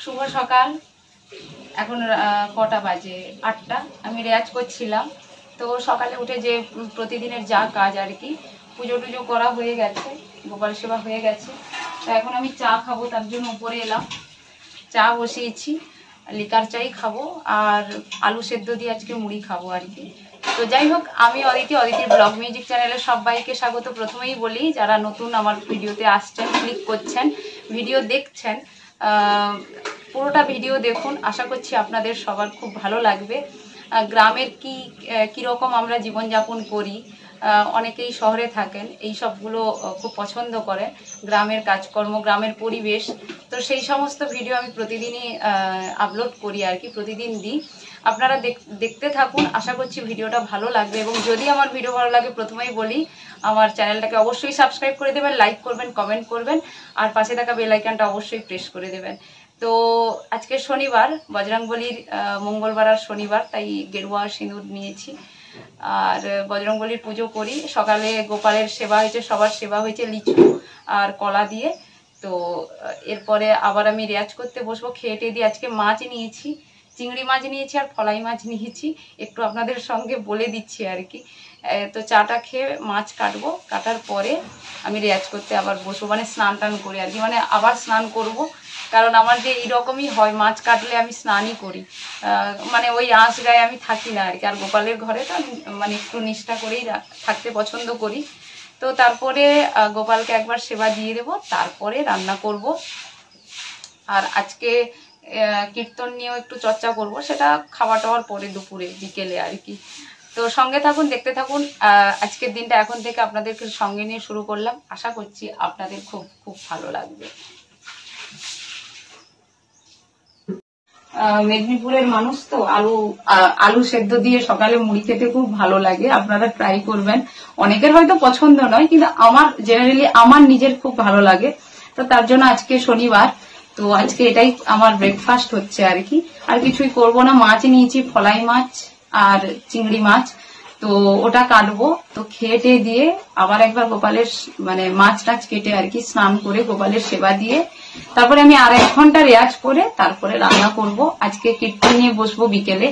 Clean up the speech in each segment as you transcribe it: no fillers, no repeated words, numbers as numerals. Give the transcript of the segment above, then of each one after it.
শুভ সকাল। এখন কটা বাজে? 8টা। আমি রেয়াজ করছিলাম। তো সকালে উঠে যে প্রতিদিনের যা কাজ আর কি, পুজো টুজো করা হয়ে গেছে, গোপাল সেবা হয়ে গেছে। তো এখন আমি চা খাবো, তার জন্য উপরে এলাম। চা বসিয়েছি, লিকার চাই খাবো, আর আলু সেদ্ধ দিয়ে আজকে মুড়ি খাবো আর কি। তো যাই হোক, আমি অদিতির ব্লগ মিউজিক চ্যানেলে সবাইকে স্বাগত। প্রথমেই বলি, যারা নতুন আমার ভিডিওতে আসছেন, ক্লিক করছেন, ভিডিও দেখছেন, পুরোটা ভিডিও দেখুন। আশা করছি আপনাদের সবার খুব ভালো লাগবে। গ্রামের কীরকম আমরা জীবনযাপন করি, অনেকেই শহরে থাকেন, এই সবগুলো খুব পছন্দ করেন, গ্রামের কাজকর্ম, গ্রামের পরিবেশ। তো সেই সমস্ত ভিডিও আমি প্রতিদিনই আপলোড করি আর কি, প্রতিদিন দিই। আপনারা দেখতে থাকুন, আশা করছি ভিডিওটা ভালো লাগবে। এবং যদি আমার ভিডিও ভালো লাগে, প্রথমেই বলি, আমার চ্যানেলটাকে অবশ্যই সাবস্ক্রাইব করে দেবেন, লাইক করবেন, কমেন্ট করবেন, আর পাশে থাকা বেল আইকনটা অবশ্যই প্রেস করে দেবেন। তো আজকে শনিবার, বজরংবলীর মঙ্গলবার আর শনিবার, তাই গেরুয়া সিঁদুর নিয়েছি আর বজরংবলীর পুজো করি। সকালে গোপালের সেবা হয়েছে, সবার সেবা হয়েছে লিচু আর কলা দিয়ে। তো এরপরে আবার আমি রেয়াজ করতে বসবো। খেয়ে টেয়ে দিয়ে আজকে মাছ নিয়েছি, চিংড়ি মাছ নিয়েছি আর ফলাই মাছ নিয়েছি, একটু আপনাদের সঙ্গে বলে দিচ্ছি আর কি। তো চাটা খেয়ে মাছ কাটবো, কাটার পরে আমি রেয়াজ করতে আবার বসবো, মানে স্নান টান করে আর কি, মানে আবার স্নান করব। কারণ আমার যে এইরকমই হয়, মাছ কাটলে আমি স্নানই করি, মানে ওই আঁশ গায়ে আমি থাকি না আর কি। আর গোপালের ঘরে তো আমি মানে একটু নিষ্ঠা করেই থাকতে পছন্দ করি। তো তারপরে গোপালকে একবার সেবা দিয়ে দেবো, তারপরে রান্না করব। আর আজকে কীর্তন নিয়েও একটু চর্চা করব, সেটা খাওয়া টাওয়ার পরে, দুপুরে বিকেলে আর কি। তো সঙ্গে থাকুন, দেখতে থাকুন। আজকের দিনটা এখন থেকে আপনাদেরকে সঙ্গে নিয়ে শুরু করলাম, আশা করছি আপনাদের খুব খুব ভালো লাগবে। মেদিনীপুরের মানুষ তো আলু সেদ্ধ দিয়ে সকালে মুড়ি খেতে খুব ভালো লাগে, আপনারা ট্রাই করবেন। অনেকের হয়তো পছন্দ নয়, কিন্তু আমার নিজের খুব ভালো লাগে। তো তার জন্য আজকে শনিবার, তো আজকে এটাই আমার ব্রেকফাস্ট হচ্ছে আর কি। আর কিছুই করব না। মাছ নিয়েছি, ফলাই মাছ আর চিংড়ি মাছ, তো ওটা কাটবো। তো খেয়ে দিয়ে আবার একবার গোপালের মানে মাছ টাছ কেটে আর কি, স্নান করে গোপালের সেবা দিয়ে তারপরে আমি আর 1 ঘন্টা রেয়াজ করে তারপরে রান্না করব। আজকে কীর্তন নিয়ে বসবো বিকেলে,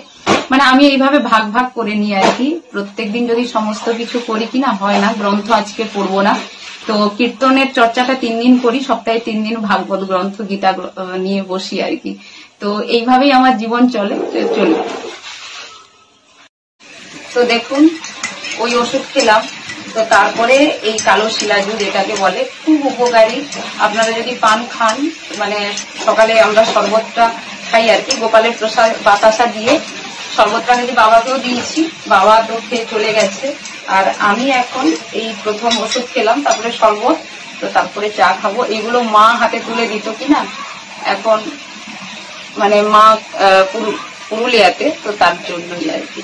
মানে আমি এইভাবে ভাগ ভাগ করে নিই আর কি। প্রত্যেকদিন যদি সমস্ত কিছু করি কিনা হয় না, গ্রন্থ আজকে পড়বো না। তো কীর্তনের চর্চাটা 3 দিন করি, সপ্তাহে 3 দিন ভাগবত গ্রন্থ, গীতা নিয়ে বসি আর কি। তো এইভাবেই আমার জীবন চলে। তো দেখুন, ওই ওষুধ খেলাম। তো তারপরে এই কালো শিলাজুর, এটাকে বলে, খুব উপকারী। আপনারা যদি পান খান, মানে সকালে আমরা শরবতটা খাই আর কি, গোপালের প্রসাদ বাতাসা দিয়ে শরবতটা যদি বাবাকেও দিয়েছি, বাবা তো খেয়ে চলে গেছে। আর আমি এখন এই প্রথম ওষুধ খেলাম, তারপরে শরবত, তো তারপরে চা খাবো। এগুলো মা হাতে তুলে দিত কিনা, এখন মানে মা পুরুলিয়াতে, তো তার জন্যই আর কি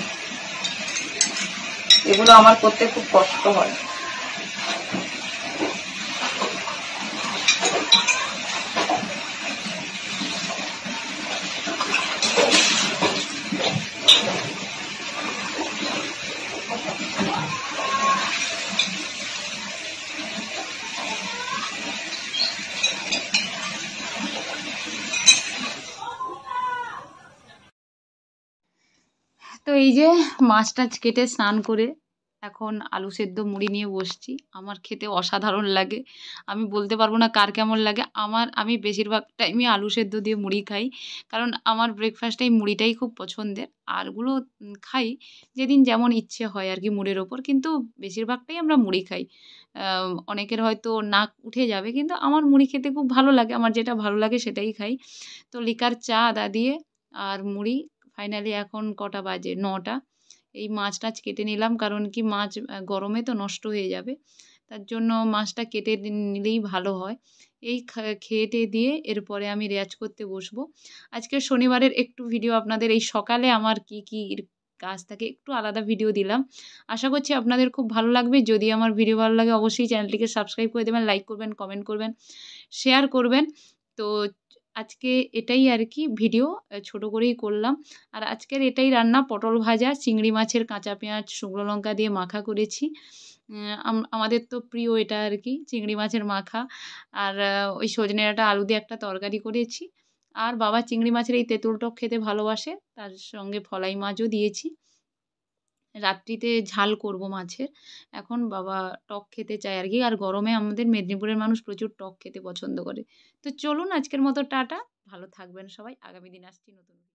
এগুলো আমার করতে খুব কষ্ট হয়। তো এই যে মাছ টাছ কেটে স্নান করে এখন আলু সেদ্ধ মুড়ি নিয়ে বসছি। আমার খেতে অসাধারণ লাগে, আমি বলতে পারবো না কার কেমন লাগে। আমি বেশিরভাগ টাইমই আলু সেদ্ধ দিয়ে মুড়ি খাই, কারণ আমার ব্রেকফাস্টে এই মুড়িটাই খুব পছন্দের। আরগুলো খাই যেদিন যেমন ইচ্ছে হয় আর কি মুড়ের ওপর, কিন্তু বেশিরভাগটাই আমরা মুড়ি খাই। অনেকের হয়তো নাক উঠে যাবে, কিন্তু আমার মুড়ি খেতে খুব ভালো লাগে, আমার যেটা ভালো লাগে সেটাই খাই। তো লিকার চা আদা দিয়ে আর মুড়ি। ফাইনালি এখন কটা বাজে? 9টা। এই মাছ টাছ কেটে নিলাম, কারণ কি মাছ গরমে তো নষ্ট হয়ে যাবে, তার জন্য মাছটা কেটে নিলেই ভালো হয়। এই খেয়ে টেয়ে দিয়ে এরপরে আমি রেয়াজ করতে বসবো। আজকে শনিবারের একটু ভিডিও আপনাদের, এই সকালে আমার কি কাজ থাকে একটু আলাদা ভিডিও দিলাম। আশা করছি আপনাদের খুব ভালো লাগবে। যদি আমার ভিডিও ভালো লাগে, অবশ্যই চ্যানেলটিকে সাবস্ক্রাইব করে দেবেন, লাইক করবেন, কমেন্ট করবেন, শেয়ার করবেন। তো আজকে এটাই আর কি ভিডিও, ছোট করেই করলাম। আর আজকের এটাই রান্না, পটল ভাজা, চিংড়ি মাছের কাঁচা পেঁয়াজ শুকনো লঙ্কা দিয়ে মাখা করেছি। আমাদের তো প্রিয় এটা আর কি, চিংড়ি মাছের মাখা। আর ওই সজনে ডাঁটা আলু দিয়ে একটা তরকারি করেছি। আর বাবা চিংড়ি মাছের এই তেঁতুল টক খেতে ভালোবাসে, তার সঙ্গে ফলাই মাছও দিয়েছি। রাত্রিতে ঝাল করব মাছের। এখন বাবা টক খেতে চায় আর কি। আর গরমে আমাদের মেদিনীপুরের মানুষ প্রচুর টক খেতে পছন্দ করে। তো চলুন আজকের মতো টাটা। ভালো থাকবেন সবাই। আগামী দিন আসছি নতুন